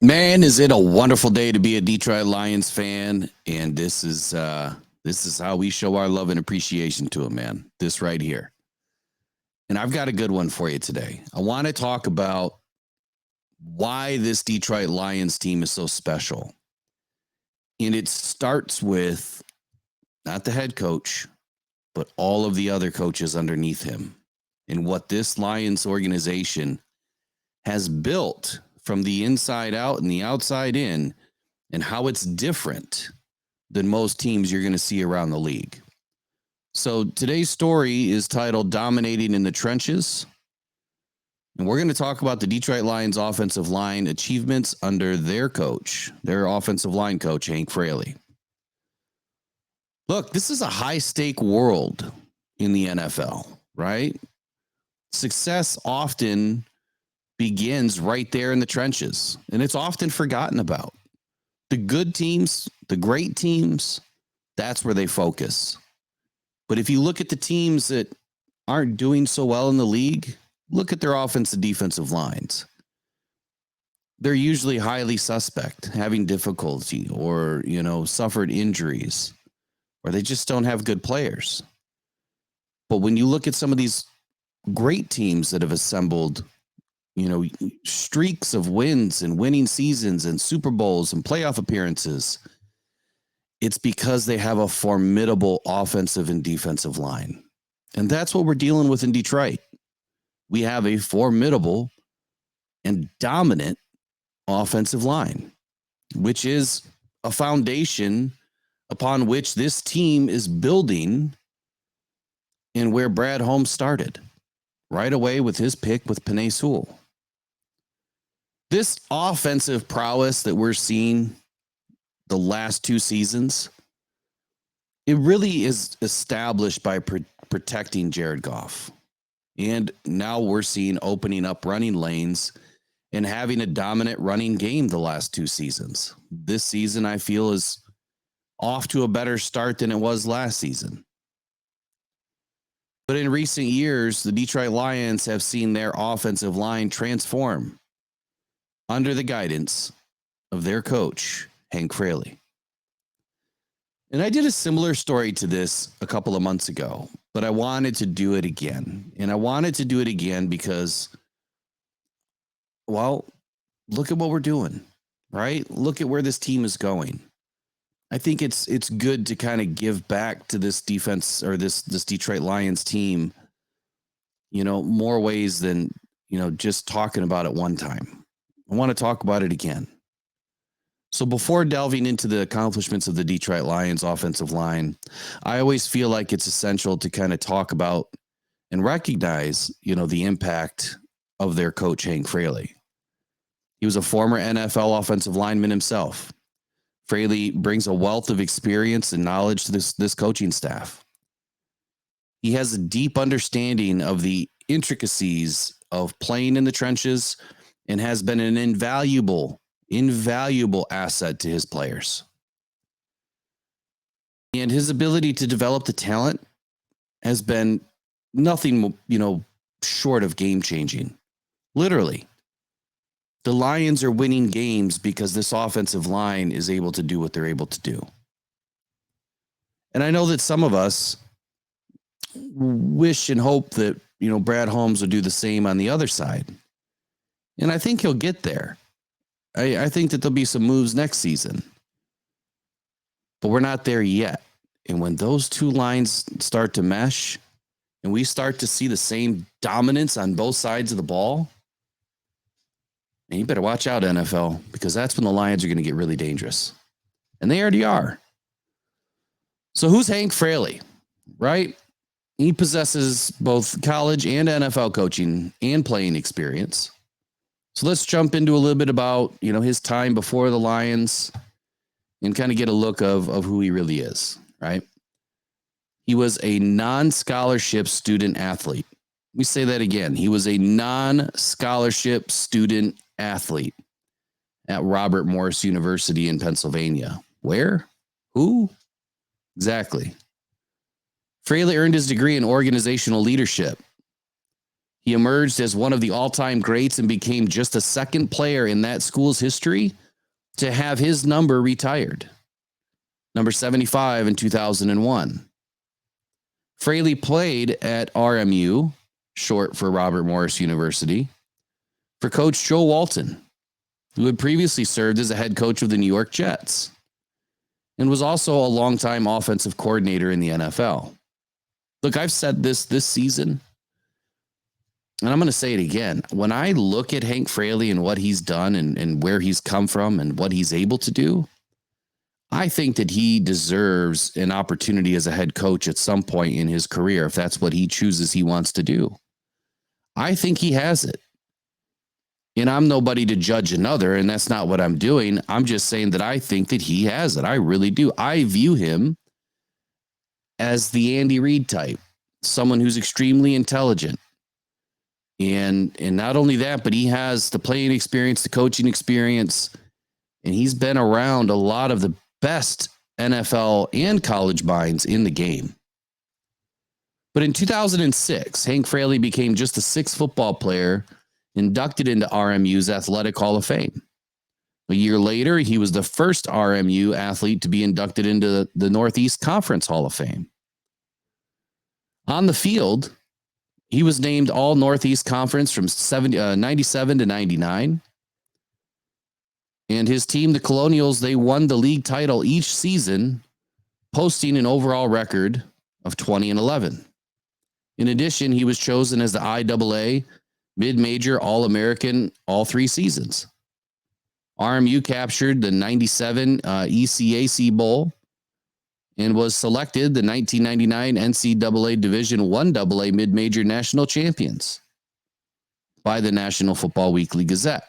Man, is it a wonderful day to be a Detroit Lions fan? And this is how we show our love and appreciation to them, man. This right here. And I've got a good one for you today. I want to talk about why this Detroit Lions team is so special. And it starts with not the head coach, but all of the other coaches underneath him and what this Lions organization has built from the inside out and the outside in, and how it's different than most teams you're going to see around the league. So today's story is titled Dominating in the Trenches. And we're going to talk about the Detroit Lions offensive line achievements under their coach, their offensive line coach, Hank Fraley. Look, this is a high stake world in the NFL, right? Success often begins right there in the trenches, and it's often forgotten about. The good teams, the great teams, that's where they focus. But if you look at the teams that aren't doing so well in the league, look at their offensive defensive lines. They're usually highly suspect, having difficulty or, suffered injuries, or they just don't have good players. But when you look at some of these great teams that have assembled streaks of wins and winning seasons and Super Bowls and playoff appearances, it's because they have a formidable offensive and defensive line. And that's what we're dealing with in Detroit. We have a formidable and dominant offensive line, which is a foundation upon which this team is building and where Brad Holmes started right away with his pick with Penei Sewell. This offensive prowess that we're seeing the last two seasons, it really is established by protecting Jared Goff. And now we're seeing opening up running lanes and having a dominant running game the last two seasons. This season, I feel, is off to a better start than it was last season. But in recent years, the Detroit Lions have seen their offensive line transform under the guidance of their coach, Hank Fraley. And I did a similar story to this a couple of months ago, but I wanted to do it again. And I wanted to do it again because, well, look at what we're doing, right? Look at where this team is going. I think it's good to kind of give back to this defense or this Detroit Lions team, more ways than, just talking about it one time. I want to talk about it again. So before delving into the accomplishments of the Detroit Lions offensive line, I always feel like it's essential to kind of talk about and recognize, the impact of their coach, Hank Fraley. He was a former NFL offensive lineman himself. Fraley brings a wealth of experience and knowledge to this coaching staff. He has a deep understanding of the intricacies of playing in the trenches and has been an invaluable asset to his players. And his ability to develop the talent has been nothing, short of game-changing. Literally. The Lions are winning games because this offensive line is able to do what they're able to do. And I know that some of us wish and hope that, Brad Holmes would do the same on the other side. And I think he'll get there. I think that there'll be some moves next season. But we're not there yet. And when those two lines start to mesh and we start to see the same dominance on both sides of the ball, and you better watch out, NFL, because that's when the Lions are going to get really dangerous. And they already are. So who's Hank Fraley, right? He possesses both college and NFL coaching and playing experience. So let's jump into a little bit about, his time before the Lions and kind of get a look of who he really is, right? He was a non-scholarship student athlete. Let me say that again. He was a non-scholarship student athlete at Robert Morris University in Pennsylvania. Where? Who? Exactly. Fraley earned his degree in organizational leadership. He emerged as one of the all-time greats and became just the second player in that school's history to have his number retired, number 75 in 2001. Fraley played at RMU, short for Robert Morris University, for Coach Joe Walton, who had previously served as a head coach of the New York Jets and was also a longtime offensive coordinator in the NFL. Look, I've said this season, and I'm going to say it again. When I look at Hank Fraley and what he's done and where he's come from and what he's able to do, I think that he deserves an opportunity as a head coach at some point in his career, if that's what he chooses he wants to do. I think he has it. And I'm nobody to judge another, and that's not what I'm doing. I'm just saying that I think that he has it. I really do. I view him as the Andy Reid type, someone who's extremely intelligent. And not only that, but he has the playing experience, the coaching experience, and he's been around a lot of the best NFL and college minds in the game. But in 2006, Hank Fraley became just the sixth football player inducted into RMU's Athletic Hall of Fame. A year later, he was the first RMU athlete to be inducted into the Northeast Conference Hall of Fame. On the field, he was named All Northeast Conference from 97 to 99. And his team, the Colonials, they won the league title each season, posting an overall record of 20-11. In addition, he was chosen as the IAA Mid-Major All-American all three seasons. RMU captured the 97 ECAC Bowl and was selected the 1999 NCAA Division I AA Mid-Major National Champions by the National Football Weekly Gazette.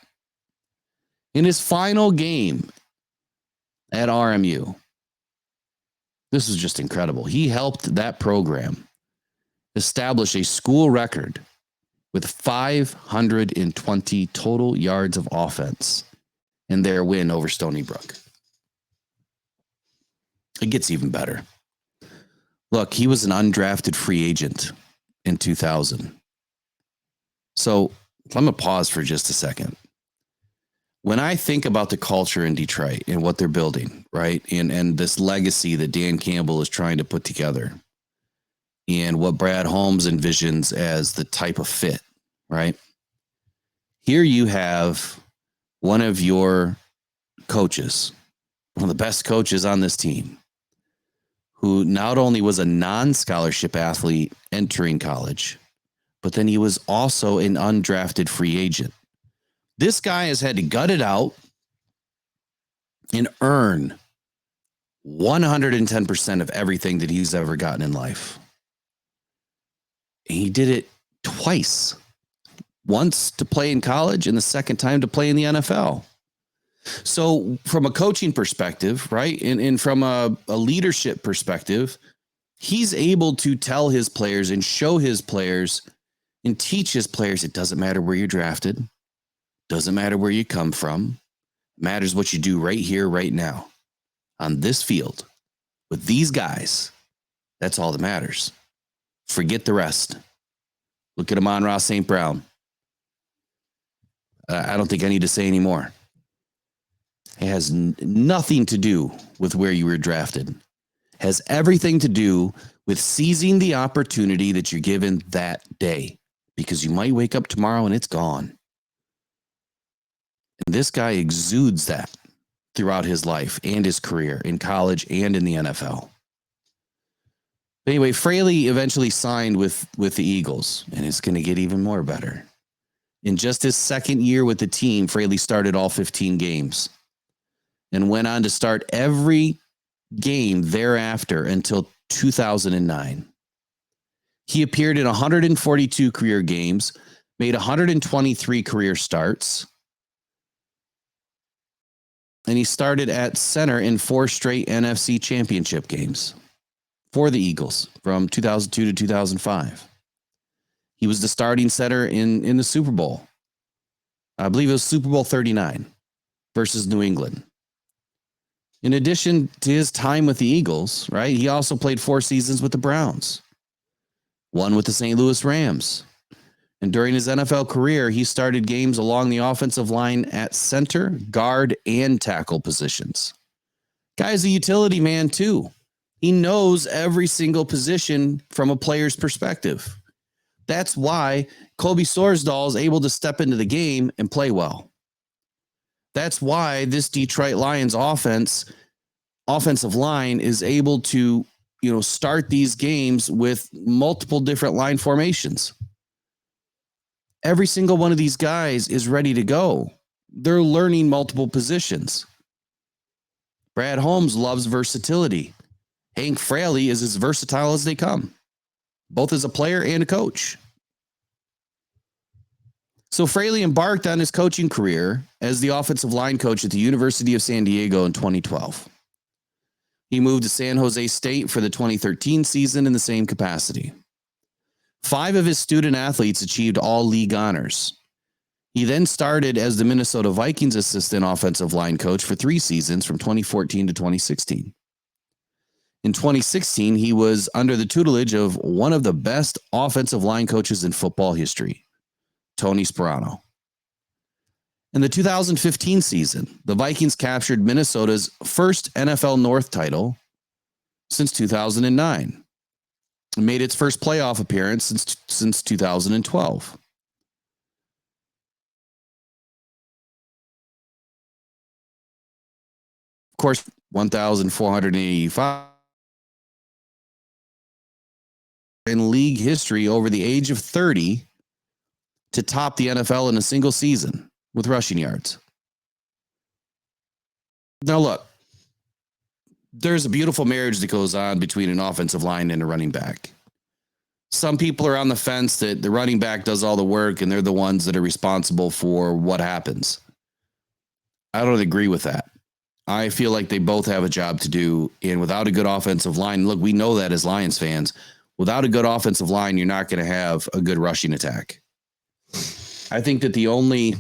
In his final game at RMU, this was just incredible. He helped that program establish a school record with 520 total yards of offense in their win over Stony Brook. It gets even better. Look, he was an undrafted free agent in 2000. So I'm going to pause for just a second. When I think about the culture in Detroit and what they're building, right, and this legacy that Dan Campbell is trying to put together, and what Brad Holmes envisions as the type of fit, right? Here you have one of your coaches, one of the best coaches on this team, who not only was a non-scholarship athlete entering college, but then he was also an undrafted free agent. This guy has had to gut it out and earn 110% of everything that he's ever gotten in life. And he did it twice. Once to play in college and the second time to play in the NFL. So from a coaching perspective, right, and from a leadership perspective, he's able to tell his players and show his players and teach his players it doesn't matter where you're drafted. Doesn't matter where you come from. Matters what you do right here, right now, on this field, with these guys. That's all that matters. Forget the rest. Look at Amon-Ra St. Brown. I don't think I need to say any more. It has nothing to do with where you were drafted. It has everything to do with seizing the opportunity that you're given that day, because you might wake up tomorrow and it's gone. And this guy exudes that throughout his life and his career in college and in the NFL. But anyway, Fraley eventually signed with the Eagles, and it's going to get even more better. In just his second year with the team, Fraley started all 15 games and went on to start every game thereafter until 2009. He appeared in 142 career games, made 123 career starts, and he started at center in 4 straight NFC championship games for the Eagles from 2002 to 2005. He was the starting center in the Super Bowl. I believe it was Super Bowl 39 versus New England. In addition to his time with the Eagles, right, he also played 4 seasons with the Browns, 1 with the St. Louis Rams, And during his NFL career, he started games along the offensive line at center, guard, and tackle positions. Guy's a utility man, too. He knows every single position from a player's perspective. That's why Kobe Sorsdahl is able to step into the game and play well. That's why this Detroit Lions offensive line is able to, start these games with multiple different line formations. Every single one of these guys is ready to go. They're learning multiple positions. Brad Holmes loves versatility. Hank Fraley is as versatile as they come, both as a player and a coach. So Fraley embarked on his coaching career as the offensive line coach at the University of San Diego in 2012. He moved to San Jose State for the 2013 season in the same capacity. 5 of his student athletes achieved all league honors. He then started as the Minnesota Vikings assistant offensive line coach for 3 seasons from 2014 to 2016. In 2016, he was under the tutelage of one of the best offensive line coaches in football history, Tony Sparano. In the 2015 season, the Vikings captured Minnesota's first NFL North title since 2009. It made its first playoff appearance since 2012. Of course, 1,485 in league history over the age of 30 to top the NFL in a single season with rushing yards. Now, look, there's a beautiful marriage that goes on between an offensive line and a running back. Some people are on the fence that the running back does all the work and they're the ones that are responsible for what happens. I don't agree with that. I feel like they both have a job to do. And without a good offensive line, look, we know that as Lions fans, without a good offensive line, you're not going to have a good rushing attack. I think that the only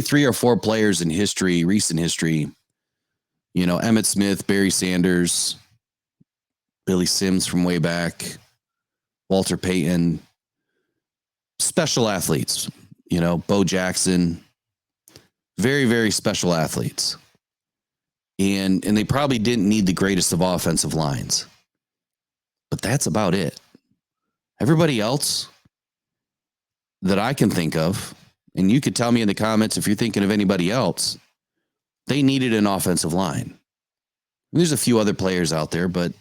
3 or 4 players in history, recent history, Emmitt Smith, Barry Sanders, Billy Sims from way back, Walter Payton, special athletes, Bo Jackson, very, very special athletes. And they probably didn't need the greatest of offensive lines. But that's about it. Everybody else that I can think of, and you could tell me in the comments if you're thinking of anybody else, they needed an offensive line. There's a few other players out there, but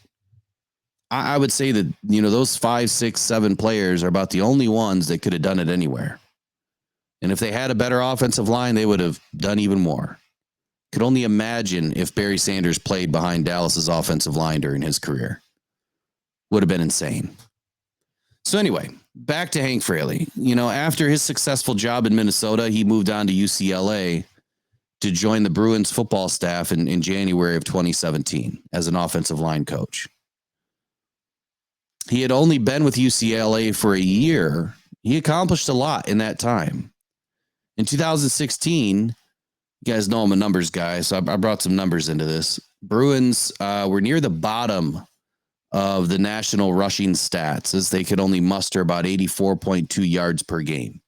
I would say that, those 5, 6, 7 players are about the only ones that could have done it anywhere. And if they had a better offensive line, they would have done even more. Could only imagine if Barry Sanders played behind Dallas's offensive line during his career. Would have been insane. So anyway, back to Hank Fraley. After his successful job in Minnesota, he moved on to UCLA to join the Bruins football staff in January of 2017 as an offensive line coach. He had only been with UCLA for a year. He accomplished a lot in that time. In 2016, you guys know I'm a numbers guy, so I brought some numbers into this. Bruins were near the bottom of the national rushing stats as they could only muster about 84.2 yards per game.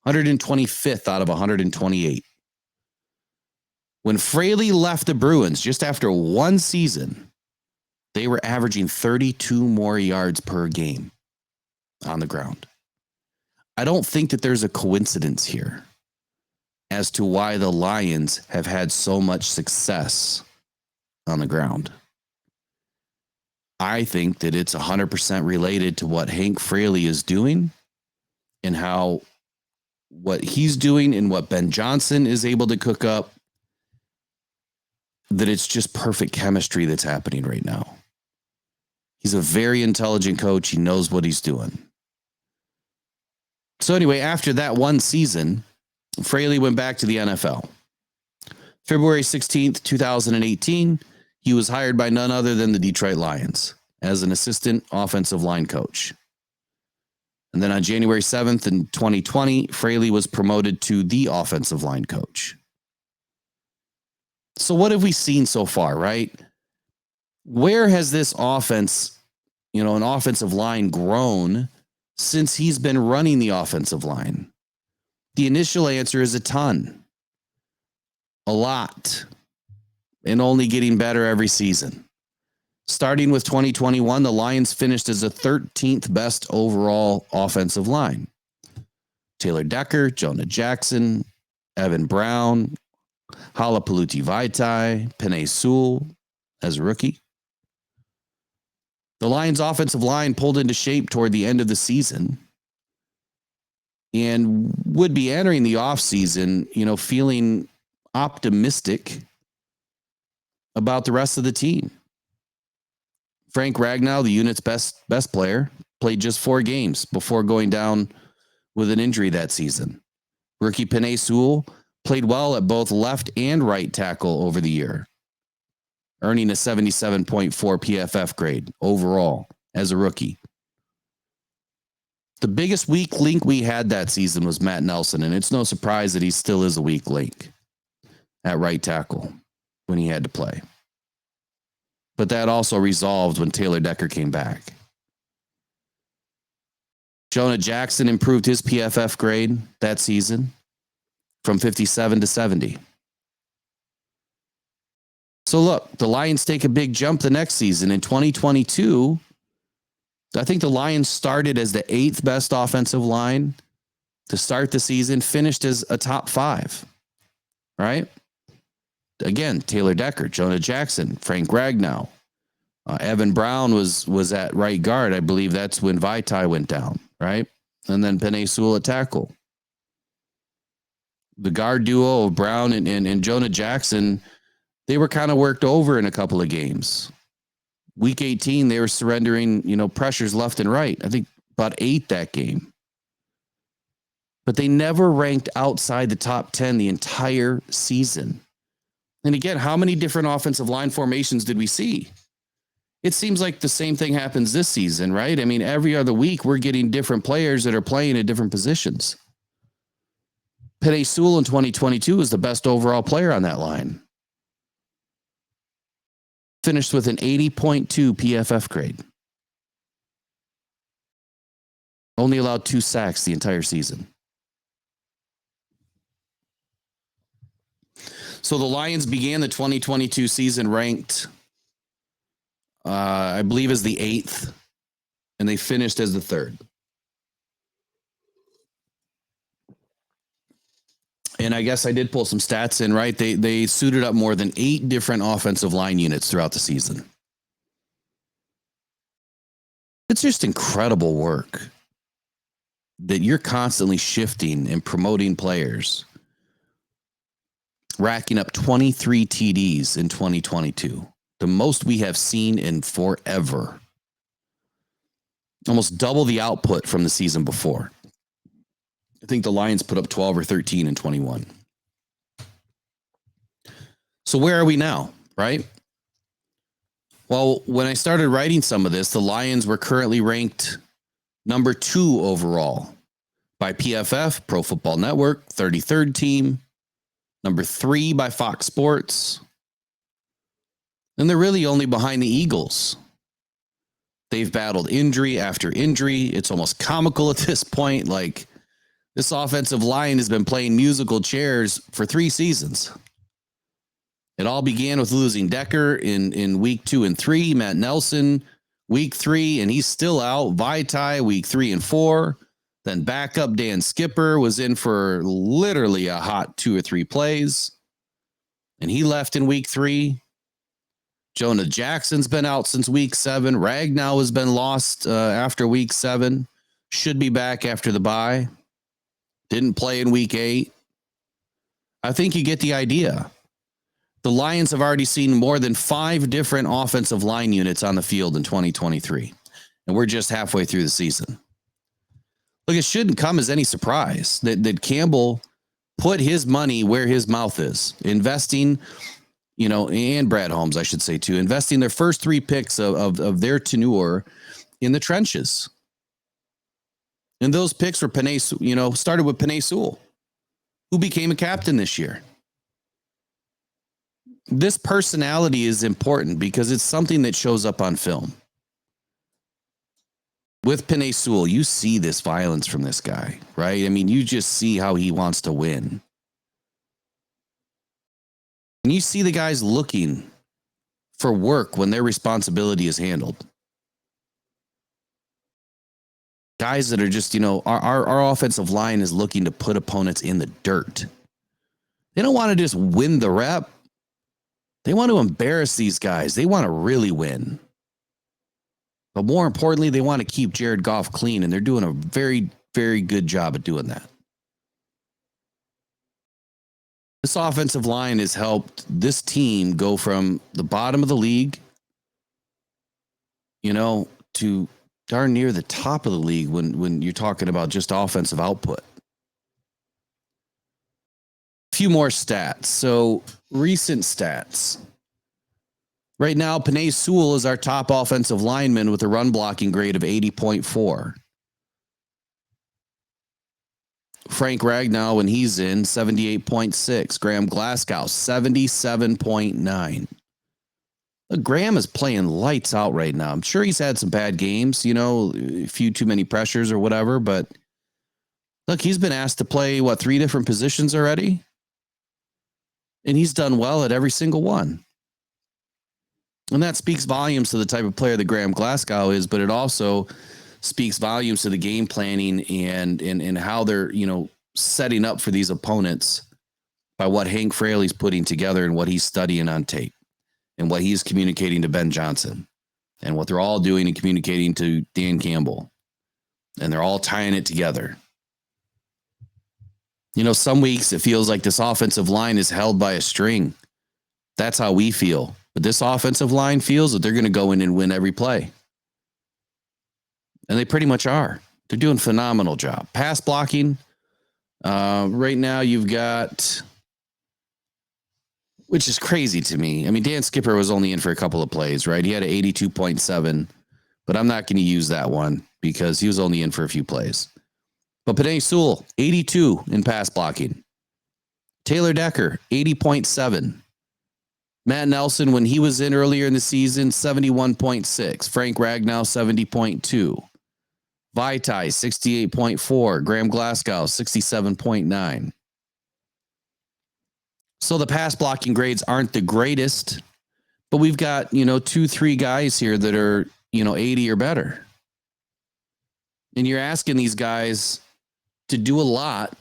125th out of 128. When Fraley left the Bruins just after one season, they were averaging 32 more yards per game on the ground. I don't think that there's a coincidence here as to why the Lions have had so much success on the ground. I think that it's 100% related to what Hank Fraley is doing and how what he's doing and what Ben Johnson is able to cook up, that it's just perfect chemistry that's happening right now. He's a very intelligent coach. He knows what he's doing. So anyway, after that one season, Fraley went back to the NFL. February 16th, 2018, he was hired by none other than the Detroit Lions as an assistant offensive line coach. And then on January 7th in 2020, Fraley was promoted to the offensive line coach. So what have we seen so far, right? Where has this offense, an offensive line grown since he's been running the offensive line? The initial answer is a ton, a lot, and only getting better every season. Starting with 2021, the Lions finished as the 13th best overall offensive line. Taylor Decker, Jonah Jackson, Evan Brown, Halapoulivaati Vaitai, Penei Sewell as a rookie. The Lions' offensive line pulled into shape toward the end of the season and would be entering the offseason, feeling optimistic about the rest of the team. Frank Ragnow, the unit's best player, played just 4 games before going down with an injury that season. Rookie Penei Sewell played well at both left and right tackle over the year, earning a 77.4 PFF grade overall as a rookie. The biggest weak link we had that season was Matt Nelson, and it's no surprise that he still is a weak link at right tackle when he had to play. But that also resolved when Taylor Decker came back. Jonah Jackson improved his PFF grade that season from 57 to 70. So look, the Lions take a big jump the next season. In 2022, I think the Lions started as the 8th best offensive line to start the season, finished as a top 5, right? Again, Taylor Decker, Jonah Jackson, Frank Ragnow. Evan Brown was at right guard. I believe that's when Vaitai went down, right? And then Penei Sewell at tackle. The guard duo of Brown and Jonah Jackson, they were kind of worked over in a couple of games. Week 18, they were surrendering, pressures left and right. I think about 8 that game. But they never ranked outside the top 10 the entire season. And again, how many different offensive line formations did we see? It seems like the same thing happens this season, right? I mean, every other week we're getting different players that are playing at different positions. Penei Sewell in 2022 was the best overall player on that line. Finished with an 80.2 PFF grade. Only allowed 2 sacks the entire season. So the Lions began the 2022 season ranked, I believe, as the 8th, and they finished as the 3rd. And I guess I did pull some stats in, right? They suited up more than 8 different offensive line units throughout the season. It's just incredible work that you're constantly shifting and promoting players, racking up 23 TDs in 2022, the most we have seen in forever. Almost double the output from the season before. I think the Lions put up 12 or 13 in 21. So where are we now, right? Well, when I started writing some of this, the Lions were currently ranked number 2 overall by PFF, Pro Football Network, 33rd team, number 3 by Fox Sports. And they're really only behind the Eagles. They've battled injury after injury. It's almost comical at this point. Like, this offensive line has been playing musical chairs for 3 seasons. It all began with losing Decker in week 2 and 3, Matt Nelson week 3, and he's still out. Vaitai week 3 and 4. Then backup Dan Skipper was in for literally a hot 2 or 3 plays, and he left in week 3. Jonah Jackson's been out since week 7. Ragnow has been lost after week 7. Should be back after the bye. Didn't play in week 8. I think you get the idea. The Lions have already seen more than 5 different offensive line units on the field in 2023, and we're just halfway through the season. Look, it shouldn't come as any surprise that Campbell put his money where his mouth is, investing, and Brad Holmes, I should say too, investing their first 3 picks of their tenure in the trenches. And those picks were started with Penei Sewell, who became a captain this year. This personality is important because it's something that shows up on film. with Penei Sewell, you see this violence from this guy, right? I mean, you just see how he wants to win. And you see the guys looking for work when their responsibility is handled. Guys that are just, our offensive line is looking to put opponents in the dirt. They don't want to just win the rep. They want to embarrass these guys. They want to really win. But more importantly, they want to keep Jared Goff clean, and they're doing a very, very good job at doing that. This offensive line has helped this team go from the bottom of the league, to darn near the top of the league when you're talking about just offensive output. A few more stats. So, recent stats. Right now, Penei Sewell is our top offensive lineman with a run blocking grade of 80.4. Frank Ragnow, when he's in, 78.6. Graham Glasgow, 77.9. Graham is playing lights out right now. I'm sure he's had some bad games, a few too many pressures or whatever, but look, he's been asked to play, 3 different positions already? And he's done well at every single one. And that speaks volumes to the type of player that Graham Glasgow is, but it also speaks volumes to the game planning and how they're, setting up for these opponents by what Hank Fraley's putting together and what he's studying on tape and what he's communicating to Ben Johnson and what they're all doing and communicating to Dan Campbell. And they're all tying it together. Some weeks it feels like this offensive line is held by a string. That's how we feel. But this offensive line feels that they're going to go in and win every play. And they pretty much are. They're doing a phenomenal job. Pass blocking. Right now you've got, which is crazy to me. I mean, Dan Skipper was only in for a couple of plays, right? He had an 82.7, but I'm not going to use that one because he was only in for a few plays. But Penei Sewell, 82 in pass blocking. Taylor Decker, 80.7. Matt Nelson, when he was in earlier in the season, 71.6. Frank Ragnow, 70.2. Vaitai, 68.4. Graham Glasgow, 67.9. So the pass blocking grades aren't the greatest, but we've got, 2-3 guys here that are, 80 or better. And you're asking these guys to do a lot,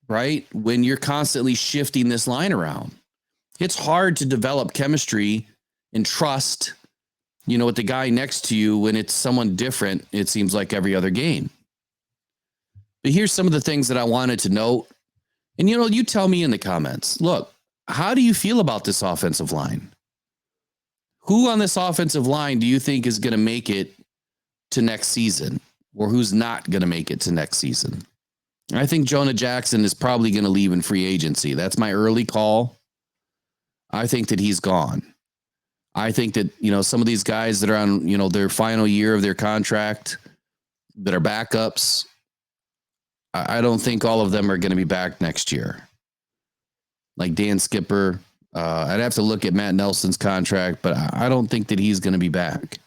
right? When you're constantly shifting this line around. It's hard to develop chemistry and trust, with the guy next to you when it's someone different, it seems like every other game. But here's some of the things that I wanted to note. And, you tell me in the comments, look, how do you feel about this offensive line? Who on this offensive line do you think is going to make it to next season? Or who's not going to make it to next season? I think Jonah Jackson is probably going to leave in free agency. That's my early call. I think that he's gone. I think that, some of these guys that are on, their final year of their contract that are backups, I don't think all of them are going to be back next year. Like Dan Skipper, I'd have to look at Matt Nelson's contract, but I don't think that he's going to be back.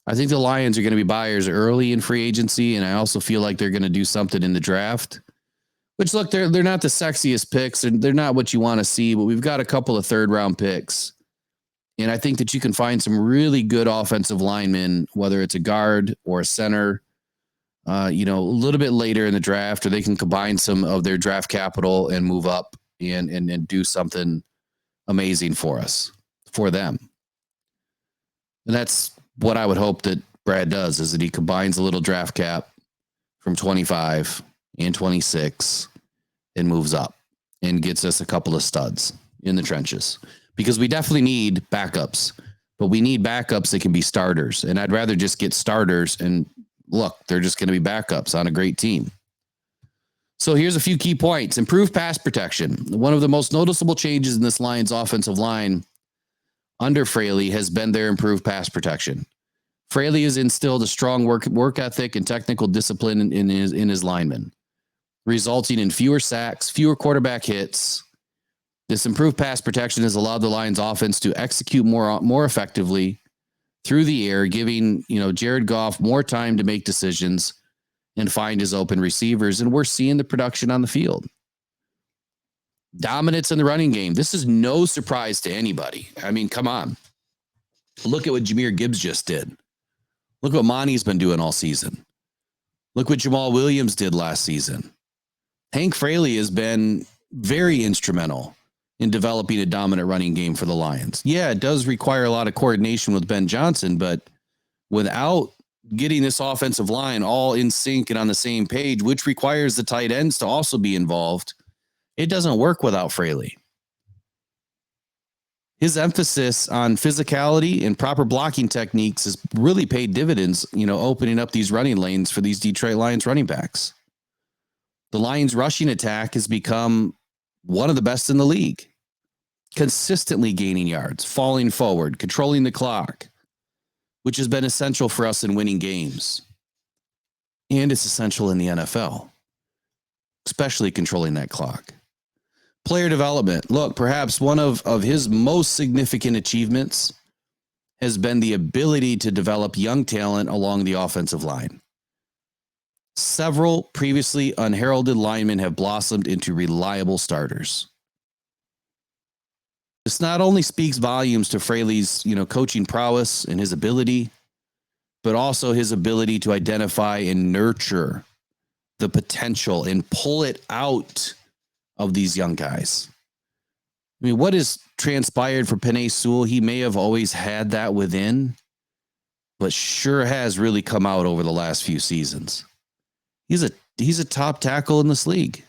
I think the Lions are going to be buyers early in free agency, and I also feel like they're going to do something in the draft. Which, look, they're not the sexiest picks, and they're not what you want to see, but we've got a couple of third-round picks. And I think that you can find some really good offensive linemen, whether it's a guard or a center, a little bit later in the draft, or they can combine some of their draft capital and move up and do something amazing for them. And that's what I would hope that Brad does, is that he combines a little draft cap from 25 and 26 and moves up and gets us a couple of studs in the trenches, because we definitely need backups, but we need backups that can be starters. And I'd rather just get starters and look, they're just going to be backups on a great team. So here's a few key points. Improved pass protection. One of the most noticeable changes in this Lions offensive line under Fraley has been their improved pass protection. Fraley has instilled a strong work ethic and technical discipline in his linemen, resulting in fewer sacks, fewer quarterback hits. This improved pass protection has allowed the Lions offense to execute more effectively through the air, giving, Jared Goff more time to make decisions and find his open receivers. And we're seeing the production on the field. Dominance in the running game. This is no surprise to anybody. I mean, come on. Look at what Jahmyr Gibbs just did. Look what Monty's been doing all season. Look what Jamal Williams did last season. Hank Fraley has been very instrumental in developing a dominant running game for the Lions. Yeah, it does require a lot of coordination with Ben Johnson, but without getting this offensive line all in sync and on the same page, which requires the tight ends to also be involved, it doesn't work without Fraley. His emphasis on physicality and proper blocking techniques has really paid dividends, opening up these running lanes for these Detroit Lions running backs. The Lions rushing attack has become one of the best in the league, consistently gaining yards, falling forward, controlling the clock, which has been essential for us in winning games. And it's essential in the NFL, especially controlling that clock. Player development. Look, perhaps one of his most significant achievements has been the ability to develop young talent along the offensive line. Several previously unheralded linemen have blossomed into reliable starters. This not only speaks volumes to Fraley's, coaching prowess and his ability, but also his ability to identify and nurture the potential and pull it out of these young guys. I mean, what has transpired for Penei Sewell? He may have always had that within, but sure has really come out over the last few seasons. He's a top tackle in this league.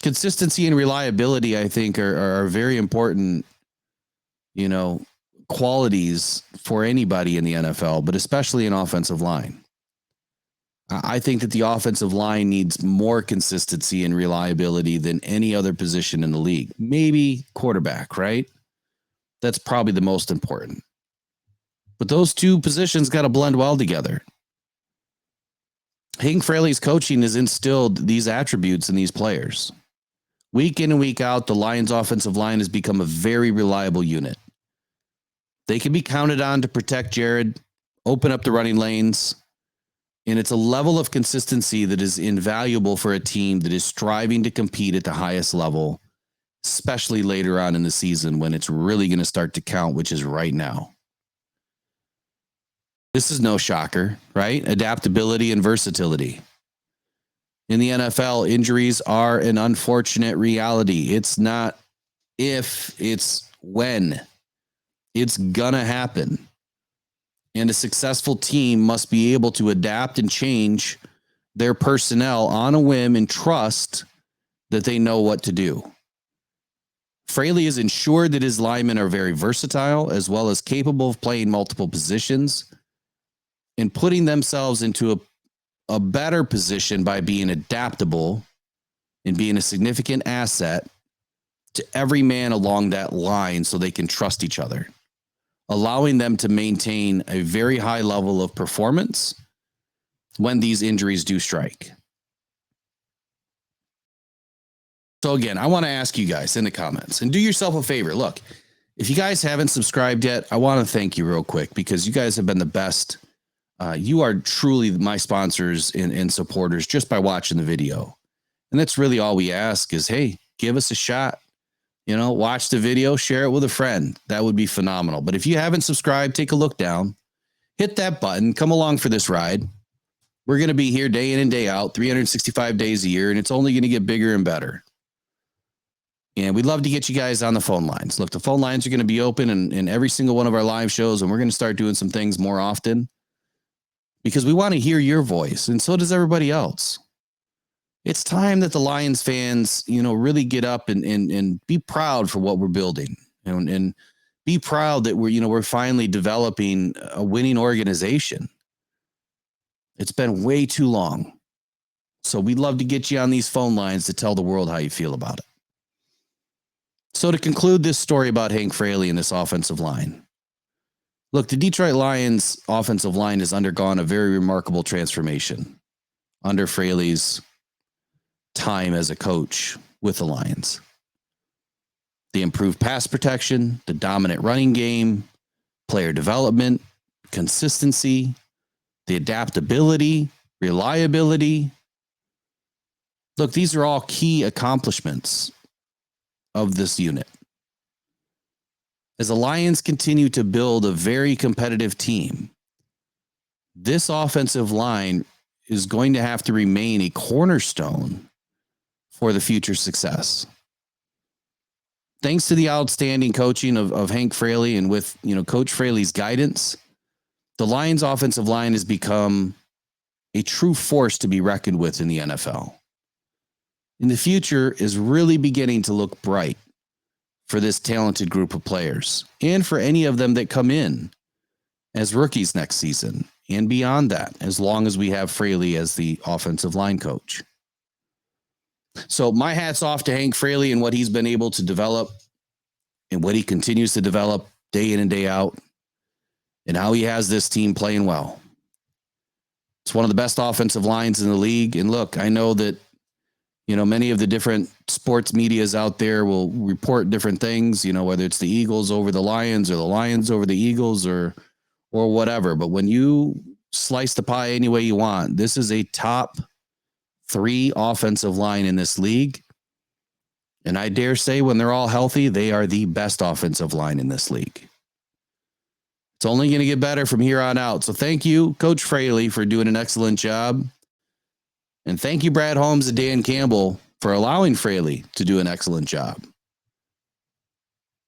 Consistency and reliability, I think, are very important, qualities for anybody in the NFL, but especially in offensive line. I think that the offensive line needs more consistency and reliability than any other position in the league. Maybe quarterback, right? That's probably the most important. But those two positions got to blend well together. Hank Fraley's coaching has instilled these attributes in these players. Week in and week out, the Lions offensive line has become a very reliable unit. They can be counted on to protect Jared, open up the running lanes, and it's a level of consistency that is invaluable for a team that is striving to compete at the highest level, especially later on in the season when it's really going to start to count, which is right now. This is no shocker, right? Adaptability and versatility. In the NFL, injuries are an unfortunate reality. It's not if, it's when. It's gonna happen. And a successful team must be able to adapt and change their personnel on a whim and trust that they know what to do. Fraley has ensured that his linemen are very versatile as well as capable of playing multiple positions and putting themselves into a better position by being adaptable and being a significant asset to every man along that line so they can trust each other, allowing them to maintain a very high level of performance when these injuries do strike. So again, I want to ask you guys in the comments, and do yourself a favor. Look, if you guys haven't subscribed yet, I want to thank you real quick because you guys have been the best. You are truly my sponsors and supporters just by watching the video. And that's really all we ask is, hey, give us a shot. Watch the video, share it with a friend. That would be phenomenal. But if you haven't subscribed, take a look down, hit that button, come along for this ride. We're going to be here day in and day out, 365 days a year, and it's only going to get bigger and better. And we'd love to get you guys on the phone lines. Look, the phone lines are going to be open in every single one of our live shows, and we're going to start doing some things more often because we want to hear your voice, and so does everybody else. It's time that the Lions fans, really get up and be proud for what we're building and be proud that we're finally developing a winning organization. It's been way too long. So we'd love to get you on these phone lines to tell the world how you feel about it. So to conclude this story about Hank Fraley and this offensive line, look, the Detroit Lions offensive line has undergone a very remarkable transformation under Fraley's time as a coach with the Lions. The improved pass protection, the dominant running game, player development, consistency, the adaptability, reliability. Look, these are all key accomplishments of this unit. As the Lions continue to build a very competitive team, this offensive line is going to have to remain a cornerstone for the future success. Thanks to the outstanding coaching of Hank Fraley and with Coach Fraley's guidance, the Lions offensive line has become a true force to be reckoned with in the NFL. And the future is really beginning to look bright for this talented group of players and for any of them that come in as rookies next season and beyond that, as long as we have Fraley as the offensive line coach. So my hat's off to Hank Fraley and what he's been able to develop and what he continues to develop day in and day out and how he has this team playing well. It's one of the best offensive lines in the league. And look, I know that, many of the different sports medias out there will report different things, whether it's the Eagles over the Lions or the Lions over the Eagles or whatever. But when you slice the pie any way you want, this is a top 3 offensive line in this league. And I dare say when they're all healthy, they are the best offensive line in this league. It's only going to get better from here on out. So thank you, Coach Fraley, for doing an excellent job. And thank you, Brad Holmes and Dan Campbell, for allowing Fraley to do an excellent job.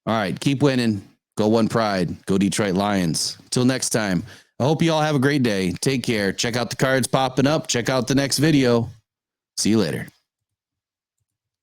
All right, keep winning. Go One Pride. Go Detroit Lions. Until next time, I hope you all have a great day. Take care. Check out the cards popping up. Check out the next video. See you later.